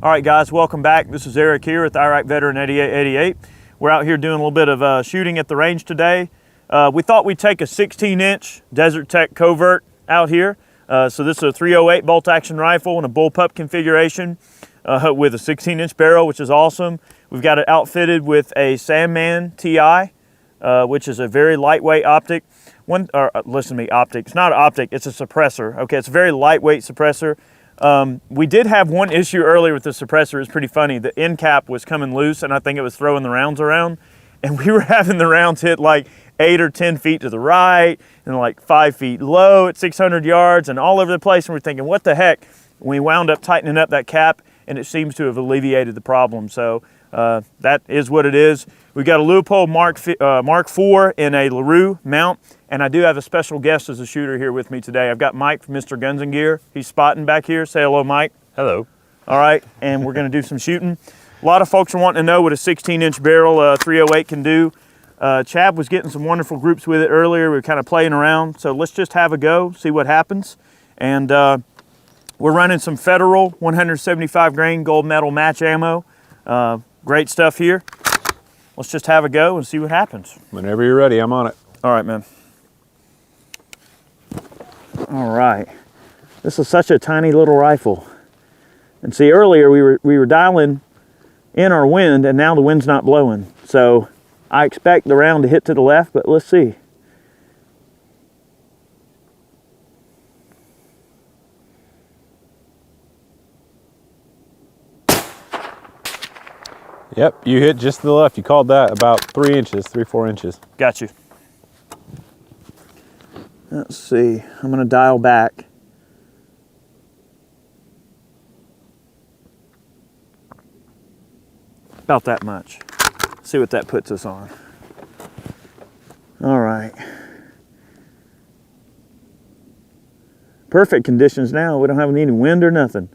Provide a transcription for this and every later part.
All right, guys, welcome back. This is Eric here with Iraq Veteran 8888. We're out here doing a little bit of shooting at the range today. We thought we'd take a 16-inch Desert Tech Covert out here. So this is a 308 bolt action rifle in a bullpup configuration with a 16-inch barrel, which is awesome. We've got it outfitted with a Sandman-Ti, which is a very lightweight optic. Listen to me, optic. It's not an optic, it's a suppressor. Okay, it's a very lightweight suppressor. We did have one issue earlier with the suppressor. It's pretty funny. The end cap was coming loose, and I think it was throwing the rounds around. And we were having the rounds hit like 8 or 10 feet to the right, and like 5 feet low at 600 yards, and all over the place. And we're thinking, what the heck? We wound up tightening up that cap, and it seems to have alleviated the problem. So that is what it is. We got a Leupold Mark IV in a LaRue mount, and I do have a special guest as a shooter here with me today. I've got Mike from MrGunsandgear. He's spotting back here. Say hello, Mike. Hello. All right, and we're going to do some shooting. A lot of folks are wanting to know what a 16-inch barrel 308 can do. Chad was getting some wonderful groups with it earlier. We were kind of playing around, so let's just have a go, see what happens. And we're running some Federal 175 grain gold medal match ammo. Great stuff here. Let's just have a go and see what happens. Whenever you're ready, I'm on it. All right, man. All right. This is such a tiny little rifle. And see, earlier we were dialing in our wind, and now the wind's not blowing. So I expect the round to hit to the left, but let's see. Yep, you hit just to the left. You called that about 3 inches, 3-4 inches. Got you. Let's see. I'm going to dial back. About that much. See what that puts us on. All right. Perfect conditions now. We don't have any wind or nothing.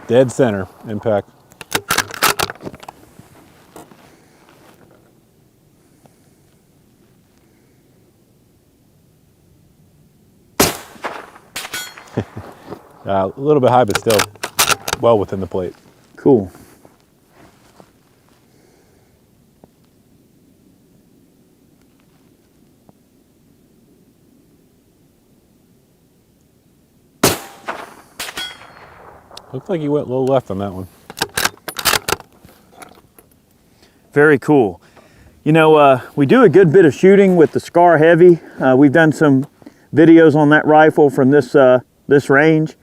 Dead center impact. A little bit high, but still well within the plate. Cool. Looks like you went a little left on that one. Very cool. You know, we do a good bit of shooting with the Scar Heavy. We've done some videos on that rifle from this range,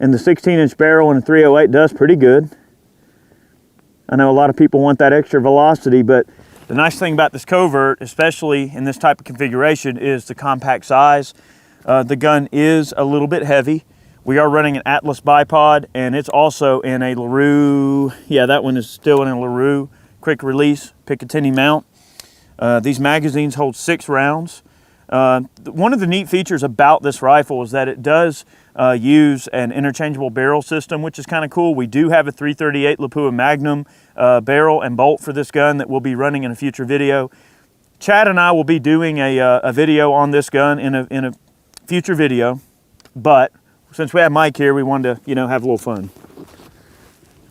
and the 16-inch barrel in a 308 does pretty good. I know a lot of people want that extra velocity, but the nice thing about this Covert, especially in this type of configuration, is the compact size. The gun is a little bit heavy. We are running an Atlas bipod, and it's also in a LaRue. Yeah, that one is still in a LaRue quick release Picatinny mount. These magazines hold 6 rounds. One of the neat features about this rifle is that it does use an interchangeable barrel system, which is kind of cool. We do have a 338 Lapua Magnum barrel and bolt for this gun that we'll be running in a future video. Chad and I will be doing a video on this gun in a future video, but since we have Mike here, we wanted to, you know, have a little fun.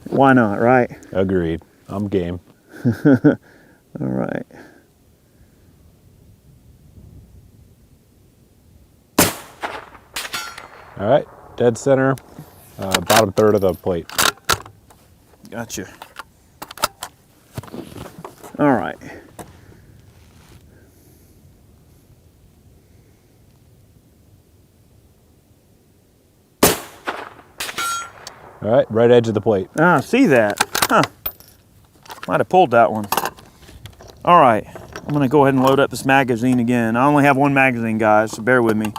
Why not, right? Agreed. I'm game. All right. All right, dead center, bottom third of the plate. Gotcha. All right. All right, right edge of the plate. Ah, see that? Huh. Might have pulled that one. All right, I'm gonna go ahead and load up this magazine again. I only have one magazine, guys, so bear with me.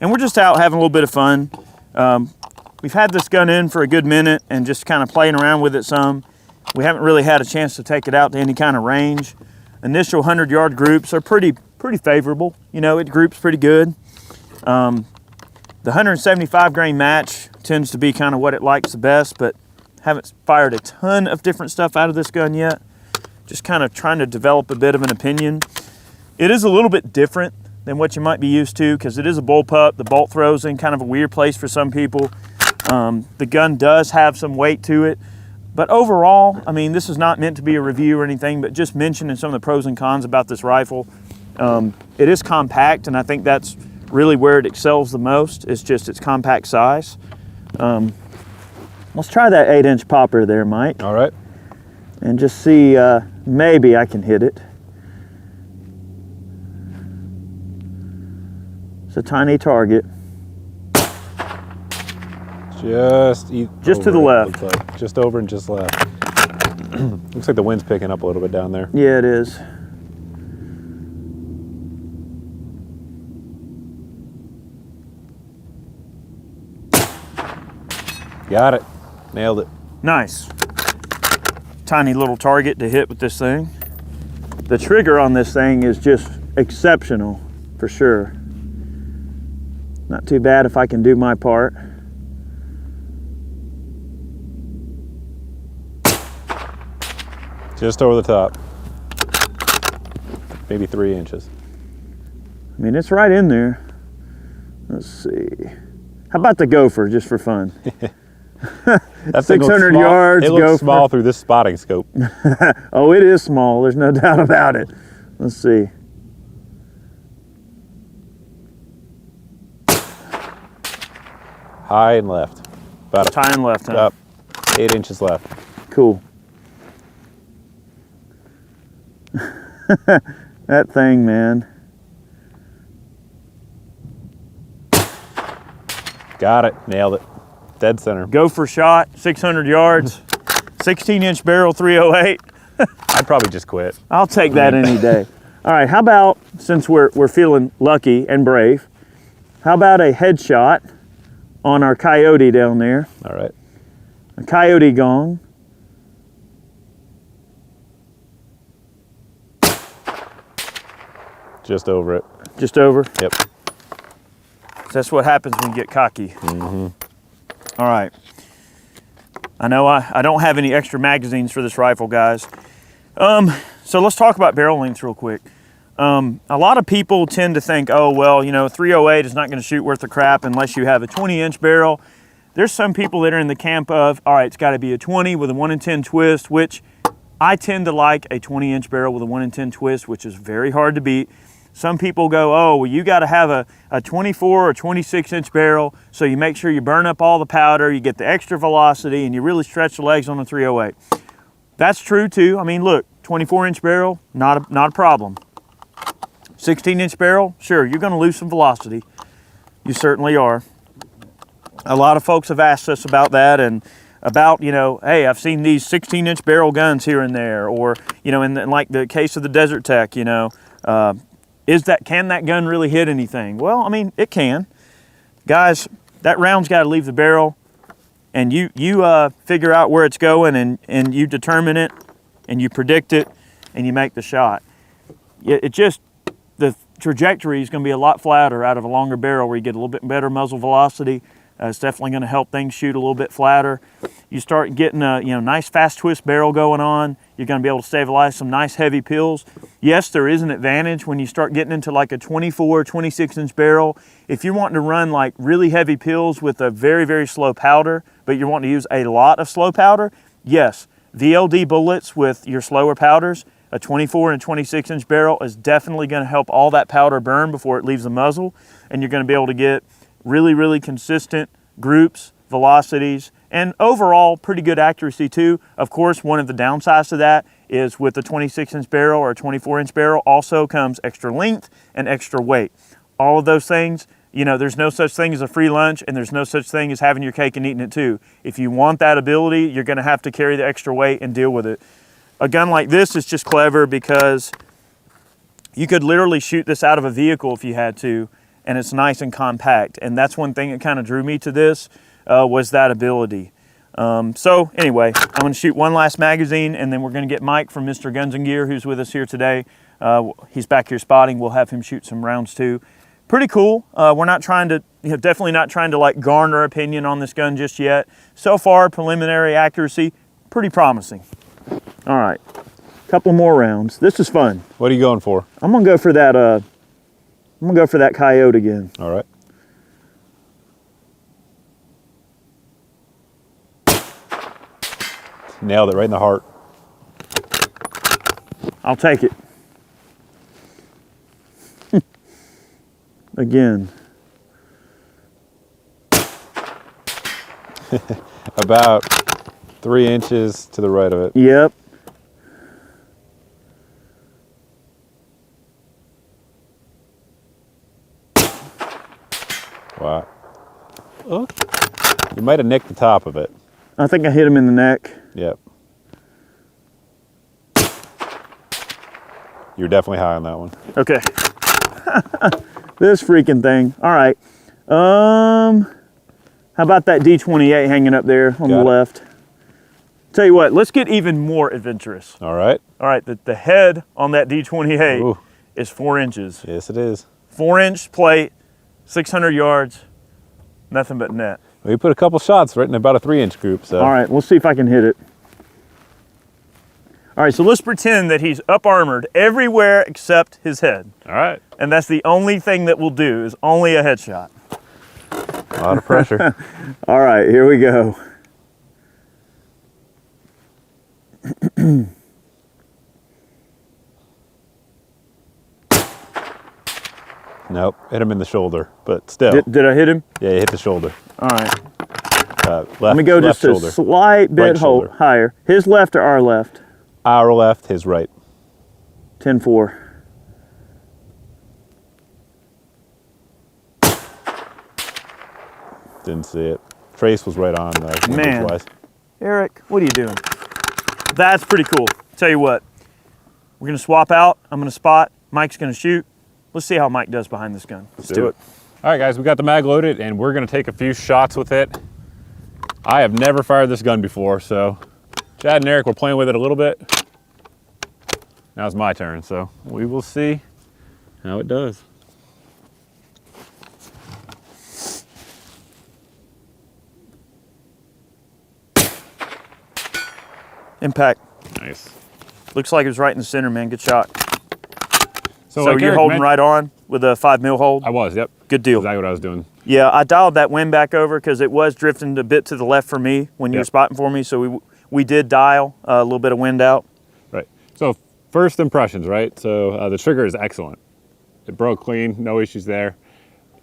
And we're just out having a little bit of fun. We've had this gun in for a good minute and just kind of playing around with it some. We haven't really had a chance to take it out to any kind of range. Initial 100-yard groups are pretty favorable. You know, it groups pretty good. The 175 grain match tends to be kind of what it likes the best, but haven't fired a ton of different stuff out of this gun yet. Just kind of trying to develop a bit of an opinion. It is a little bit different than what you might be used to because it is a bullpup. The bolt throws in kind of a weird place for some people. The gun does have some weight to it. But overall, I mean, this is not meant to be a review or anything, but just mentioning some of the pros and cons about this rifle. It is compact, and I think that's really where it excels the most. It's just its compact size. Let's try that 8-inch popper there, Mike. All right. And just see, maybe I can hit it. It's a tiny target. Just to the left. Looks like. Just over and just left. Looks like the wind's picking up a little bit down there. Yeah, it is. Got it. Nailed it. Nice. Tiny little target to hit with this thing. The trigger on this thing is just exceptional, for sure. Not too bad if I can do my part. Just over the top. Maybe 3 inches. I mean, it's right in there. Let's see. How about the gopher, just for fun? That's 600 yards. It looks gopher. small through this spotting scope. Oh, it is small. There's no doubt about it. Let's see. High and left. About High and left, huh? Up. 8 inches left. Cool. That thing, man. Got it. Nailed it. Dead center. Gopher shot, 600 yards, 16-inch barrel, 308. I'd probably just quit. I'll take that any day. All right, how about, since we're feeling lucky and brave, how about a headshot on our coyote down there? All right. A coyote gong. Just over it. Just over? Yep. That's what happens when you get cocky. Mm-hmm. All right. I know I don't have any extra magazines for this rifle, guys. So let's talk about barrel length real quick. A lot of people tend to think, oh, well, you know, 308 is not going to shoot worth a crap unless you have a 20-inch barrel. There's some people that are in the camp of, all right, it's got to be a 20 with a 1 in 10 twist, which I tend to like a 20-inch barrel with a 1 in 10 twist, which is very hard to beat. Some people go, oh, well, you got to have a 24 or 26-inch barrel, so you make sure you burn up all the powder, you get the extra velocity, and you really stretch the legs on a 308. That's true, too. I mean, look, 24-inch barrel, not a problem. 16-inch barrel, sure, you're going to lose some velocity. You certainly are. A lot of folks have asked us about that and about, you know, hey, I've seen these 16-inch barrel guns here and there, or, you know, in like the case of the Desert Tech, you know, can that gun really hit anything? Well, I mean, it can. Guys, that round's got to leave the barrel, and you figure out where it's going, and you determine it, and you predict it, and you make the shot. The trajectory is going to be a lot flatter out of a longer barrel where you get a little bit better muzzle velocity. It's definitely going to help things shoot a little bit flatter. You start getting a nice fast twist barrel going on. You're going to be able to stabilize some nice heavy pills. Yes, there is an advantage when you start getting into like a 24, 26-inch barrel. If you're wanting to run like really heavy pills with a very, very slow powder, but you're wanting to use a lot of slow powder, yes, VLD bullets with your slower powders, a 24 and 26-inch barrel is definitely going to help all that powder burn before it leaves the muzzle, and you're going to be able to get really, really consistent groups, velocities, and overall pretty good accuracy too. Of course, one of the downsides to that is with the 26-inch barrel or a 24-inch barrel also comes extra length and extra weight. All of those things, you know, there's no such thing as a free lunch, and there's no such thing as having your cake and eating it too. If you want that ability, you're going to have to carry the extra weight and deal with it. A gun like this is just clever because you could literally shoot this out of a vehicle if you had to, and it's nice and compact. And that's one thing that kind of drew me to this, was that ability. So anyway, I'm going to shoot one last magazine, and then we're going to get Mike from Mr. Guns and Gear, who's with us here today. He's back here spotting. We'll have him shoot some rounds too. Pretty cool. We're not trying to, definitely not trying to like garner opinion on this gun just yet. So far, preliminary accuracy, pretty promising. All right, couple more rounds. This is fun. What are you going for? I'm gonna go for that I'm gonna go for that coyote again. All right. Nailed it right in the heart. I'll take it. Again. About 3 inches to the right of it. Yep. Wow. Oh. You might have nicked the top of it. I think I hit him in the neck. Yep. You're definitely high on that one. Okay. This freaking thing. All right. How about that D28 hanging up there on the left? Tell you what, let's get even more adventurous. All right. All right, the head on that D28 Ooh. is 4 inches. Yes, it is. 4-inch plate, 600 yards, nothing but net. We put a couple shots right in about a 3-inch group. So. All right, we'll see if I can hit it. All right, so let's pretend that he's up armored everywhere except his head. All right. And that's the only thing that we'll do is only a headshot. A lot of pressure. All right, here we go. Nope, hit him in the shoulder, but still. Did I hit him? Yeah, you hit the shoulder. All right. Let me go just shoulder. a slight bit Right shoulder. higher. His left or our left? Our left, his right. 10-4. Didn't see it. Trace was right on Man. wise. Eric, what are you doing? That's pretty cool. Tell you what, we're gonna swap out. I'm gonna spot. Mike's gonna shoot. Let's see how Mike does behind this gun. Let's do it. All right, guys, we got the mag loaded, and we're gonna take a few shots with it. I have never fired this gun before, so Chad and Eric were playing with it a little bit. Now it's my turn, so we will see how it does. Impact. Nice. Looks like it was right in the center, man. Good shot. So like you're Eric holding right on with a 5mm hold? I was, yep. Good deal. Exactly what I was doing. Yeah, I dialed that wind back over because it was drifting a bit to the left for me when you were spotting for me. So we did dial a little bit of wind out. Right. So first impressions, right? So the trigger is excellent. It broke clean, no issues there.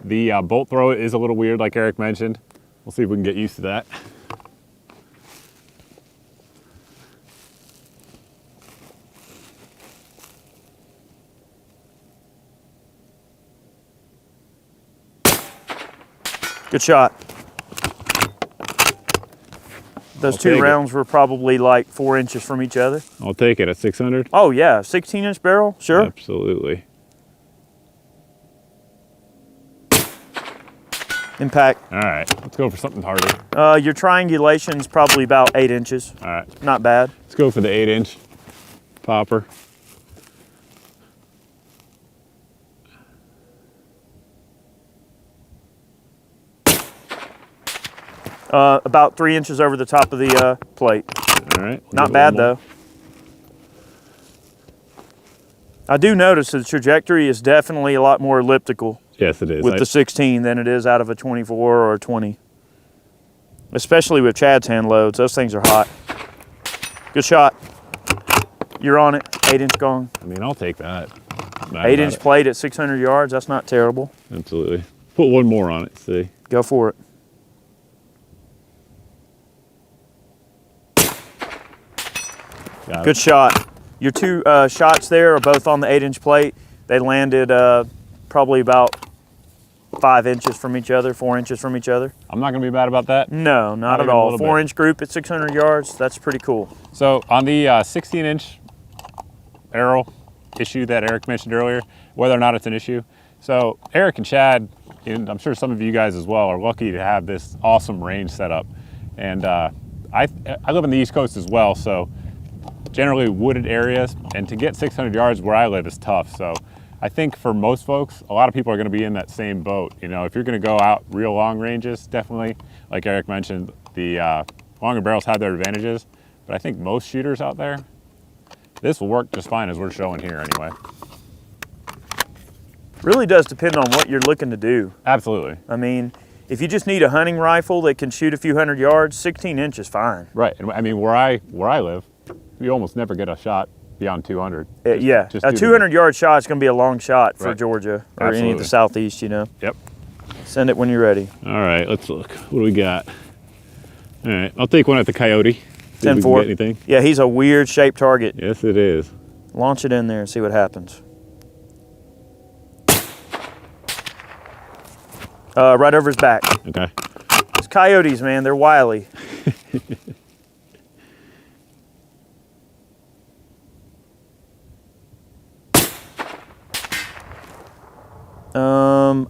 The bolt throw is a little weird, like Eric mentioned. We'll see if we can get used to that. Good shot. Those two rounds were probably like 4 inches from each other. I'll take it at 600. Oh yeah, 16-inch barrel, sure. Absolutely. Impact. All right, let's go for something harder. Your triangulation's probably about 8 inches. All right. Not bad. Let's go for the 8-inch popper. About 3 inches over the top of the plate. All right. Not bad though. I do notice the trajectory is definitely a lot more elliptical. Yes, it is. With the 16 than it is out of a 24 or a 20. Especially with Chad's hand loads, those things are hot. Good shot. You're on it, 8-inch gong. I mean, I'll take that. 8-inch plate at 600 yards, that's not terrible. Absolutely. Put one more on it, see. Go for it. Good shot. Your two shots there are both on the 8-inch plate. They landed probably about 5 inches from each other, 4 inches from each other. I'm not gonna be bad about that. No, not at all. 4-inch group at 600 yards, that's pretty cool. So on the 16-inch barrel issue that Eric mentioned earlier, whether or not it's an issue. So Eric and Chad, and I'm sure some of you guys as well, are lucky to have this awesome range set up. And I live on the East Coast as well, so generally wooded areas, and to get 600 yards where I live is tough. So I think for most folks, a lot of people are going to be in that same boat. You know, if you're going to go out real long ranges, definitely, like Eric mentioned, the longer barrels have their advantages. But I think most shooters out there, this will work just fine as we're showing here anyway. Really does depend on what you're looking to do. Absolutely. I mean, if you just need a hunting rifle that can shoot a few hundred yards, 16 inch is fine. Right. And I mean, where I live, you almost never get a shot beyond 200. Yeah, a 200-yard shot is going to be a long shot for Georgia or any of the southeast, you know. Yep. Send it when you're ready. All right, let's look. What do we got? All right, I'll take one at the Coyote. 10-4. Anything? Yeah, he's a weird shaped target. Yes, it is. Launch it in there and see what happens. Right over his back. Okay. It's coyotes, man. They're wily.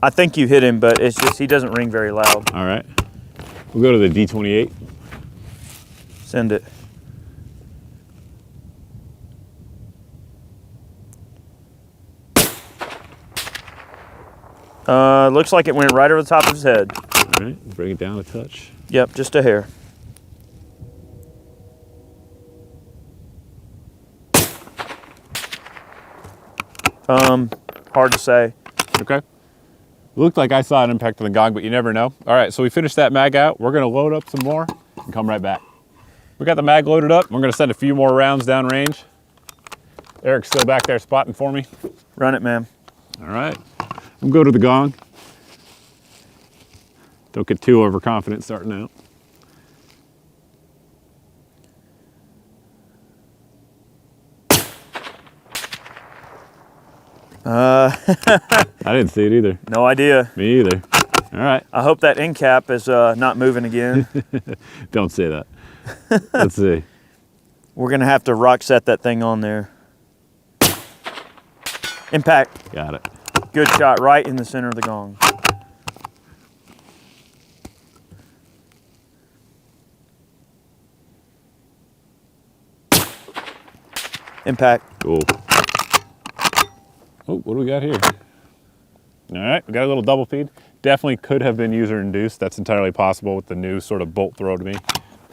I think you hit him, but it's just he doesn't ring very loud. All right. We'll go to the D28. Send it. Looks like it went right over the top of his head. All right, bring it down a touch. Yep, just a hair. Hard to say. Okay. Looked like I saw an impact on the gong, but you never know. All right, so we finished that mag out. We're gonna load up some more and come right back. We got the mag loaded up. We're gonna send a few more rounds down range. Eric's still back there spotting for me. Run it, man. All right, I'm go to the gong. Don't get too overconfident starting out. I didn't see it either. No idea. Me either. All right. I hope that end cap is not moving again. Don't say that. Let's see. We're gonna have to rock set that thing on there. Impact. Got it. Good shot, right in the center of the gong. Impact. Cool. Oh, what do we got here? All right, we got a little double feed. Definitely could have been user induced. That's entirely possible with the new sort of bolt throw to me.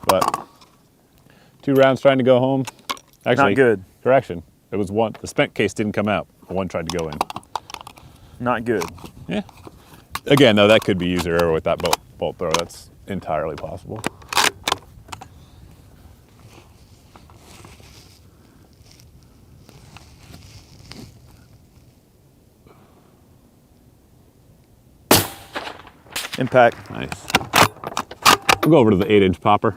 But 2 rounds trying to go home. Actually, not good. Correction. It was one. The spent case didn't come out. One tried to go in. Not good. Yeah. Again, though, that could be user error with that bolt throw. That's entirely possible. Impact. Nice. We'll go over to the 8-inch popper.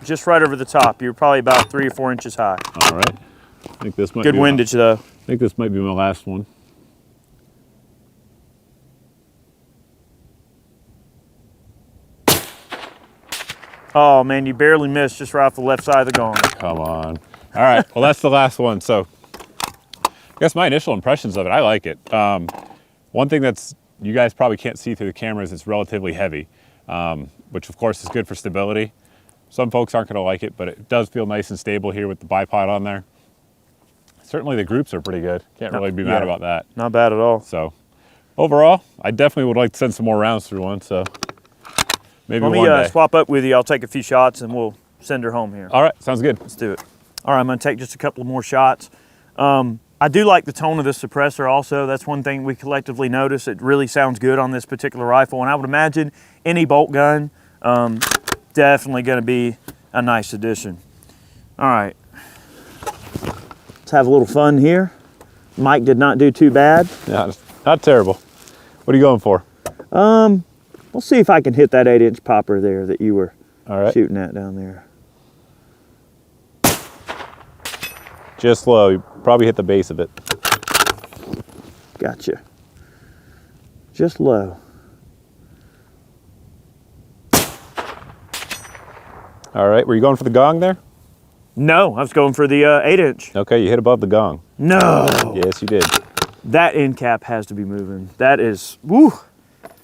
Just right over the top. You're probably about 3 or 4 inches high. All right. I think this might good be windage though. I think this might be my last one. Oh man, you barely missed just right off the left side of the gong. Come on. All right, well that's the last one. So I guess my initial impressions of it, I like it. One thing that's you guys probably can't see through the camera is it's relatively heavy, which of course is good for stability. Some folks aren't gonna like it, but it does feel nice and stable here with the bipod on there. Certainly the groups are pretty good. Can't really be mad about that. Not bad at all. So overall, I definitely would like to send some more rounds through one, so maybe one day. Let me swap up with you. I'll take a few shots and we'll send her home here. All right, sounds good. Let's do it. All right, I'm gonna take just a couple more shots. I do like the tone of this suppressor also. That's one thing we collectively notice. It really sounds good on this particular rifle, and I would imagine any bolt gun, definitely gonna be a nice addition. All right, let's have a little fun here. Mike did not do too bad. Yeah, not terrible. What are you going for? We'll see if I can hit that 8-inch popper there that you were shooting at down there. Just low, you probably hit the base of it. Gotcha. Just low. All right, were you going for the gong there? No, I was going for the 8-inch. Okay, you hit above the gong. No. Yes, you did. That end cap has to be moving. That is, woo.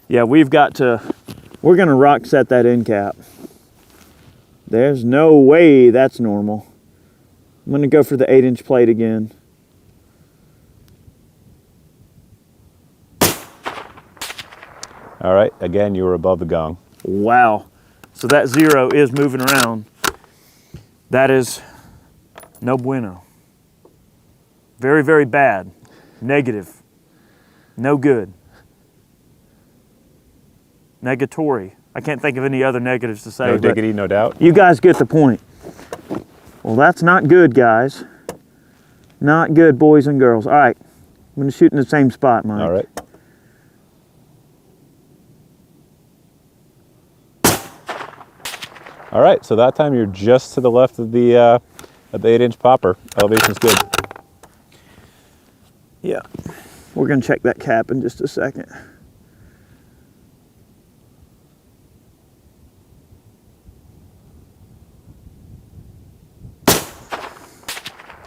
Yeah, we're gonna rock set that end cap. There's no way that's normal. I'm gonna go for the 8-inch plate again. All right, again, you were above the gong. Wow. So that 0 is moving around. That is no bueno. Very, very bad. Negative. No good. Negatory. I can't think of any other negatives to say. No diggity, no doubt. You guys get the point. Well, that's not good, guys. Not good, boys and girls. All right, I'm gonna shoot in the same spot, Mike. All right. All right, so that time you're just to the left of the 8-inch popper. Elevation's good. Yeah, we're gonna check that cap in just a second.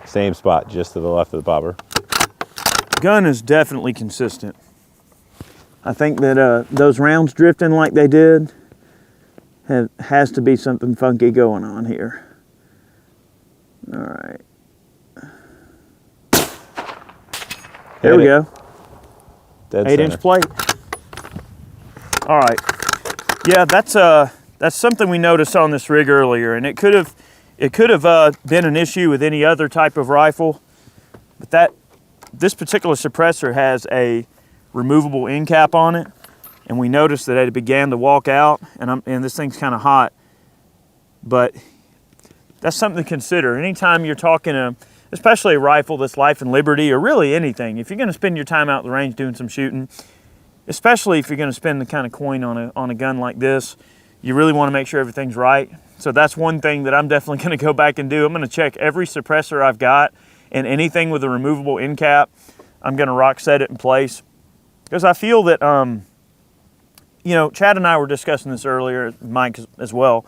Same spot, just to the left of the popper. Gun is definitely consistent. I think that those rounds drifting like they did has to be something funky going on here. All right. There we go. Dead 8-inch center. plate. All right. Yeah, that's something we noticed on this rig earlier, and it could have been an issue with any other type of rifle, but this particular suppressor has a removable end cap on it, and we noticed that it began to walk out, and this thing's kind of hot. But that's something to consider. Anytime you're talking especially a rifle that's life and liberty, or really anything, if you're going to spend your time out at the range doing some shooting, especially if you're going to spend the kind of coin on a gun like this, you really want to make sure everything's right. So that's one thing that I'm definitely going to go back and do. I'm going to check every suppressor I've got, and anything with a removable end cap, I'm going to rock set it in place. Because I feel that, you know, Chad and I were discussing this earlier, Mike as well.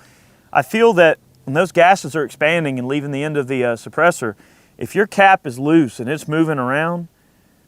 I feel that when those gases are expanding and leaving the end of the suppressor, if your cap is loose and it's moving around,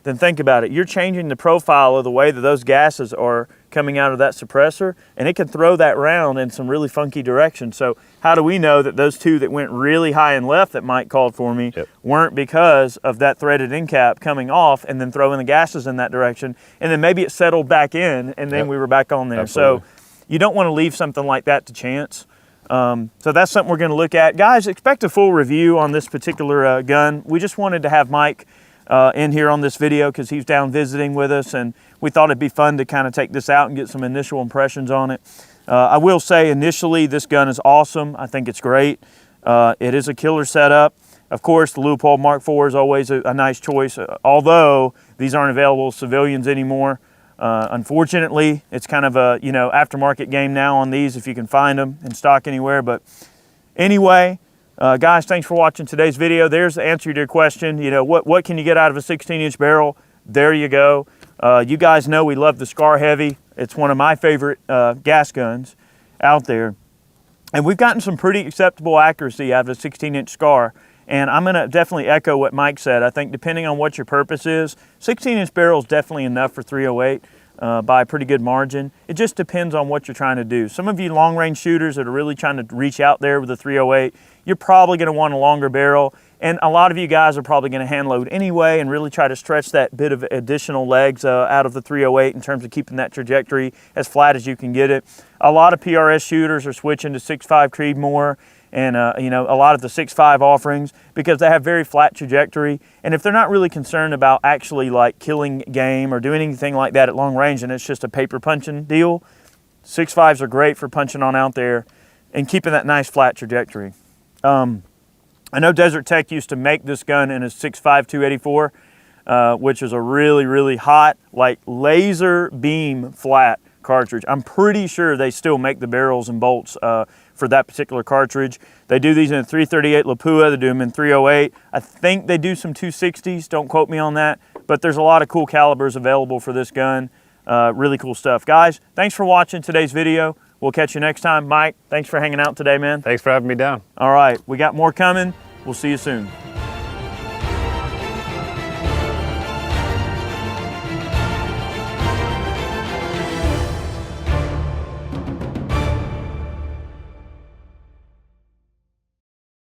then think about it. You're changing the profile of the way that those gases are coming out of that suppressor, and it can throw that round in some really funky directions. So how do we know that those two that went really high and left that Mike called for me weren't because of that threaded end cap coming off and then throwing the gases in that direction, and then maybe it settled back in and then we were back on there. Absolutely. So you don't want to leave something like that to chance. So that's something we're going to look at. Guys, expect a full review on this particular gun. We just wanted to have Mike in here on this video because he's down visiting with us, and we thought it'd be fun to kind of take this out and get some initial impressions on it. I will say initially this gun is awesome. I think it's great. It is a killer setup. Of course, the Leupold Mark IV is always a nice choice, although these aren't available to civilians anymore. Unfortunately, it's kind of a aftermarket game now on these if you can find them in stock anywhere. But anyway, guys, thanks for watching today's video. There's the answer to your question. What can you get out of a 16-inch barrel? There you go. You guys know we love the Scar Heavy. It's one of my favorite gas guns out there. And we've gotten some pretty acceptable accuracy out of a 16-inch Scar. And I'm going to definitely echo what Mike said. I think depending on what your purpose is, 16-inch barrel is definitely enough for 308 by a pretty good margin. It just depends on what you're trying to do. Some of you long-range shooters that are really trying to reach out there with a 308, you're probably going to want a longer barrel. And a lot of you guys are probably going to hand load anyway and really try to stretch that bit of additional legs out of the 308 in terms of keeping that trajectory as flat as you can get it. A lot of PRS shooters are switching to 6.5 Creedmoor and a lot of the 6.5 offerings because they have very flat trajectory. And if they're not really concerned about actually like killing game or doing anything like that at long range and it's just a paper punching deal, 6.5s are great for punching on out there and keeping that nice flat trajectory. I know Desert Tech used to make this gun in a 6.5 284, which is a really, really hot, like laser beam flat cartridge. I'm pretty sure they still make the barrels and bolts for that particular cartridge. They do these in a 338 Lapua, they do them in 308. I think they do some 260s, don't quote me on that, but there's a lot of cool calibers available for this gun. Really cool stuff. Guys, thanks for watching today's video. We'll catch you next time. Mike, thanks for hanging out today, man. Thanks for having me down. All right, we got more coming. We'll see you soon.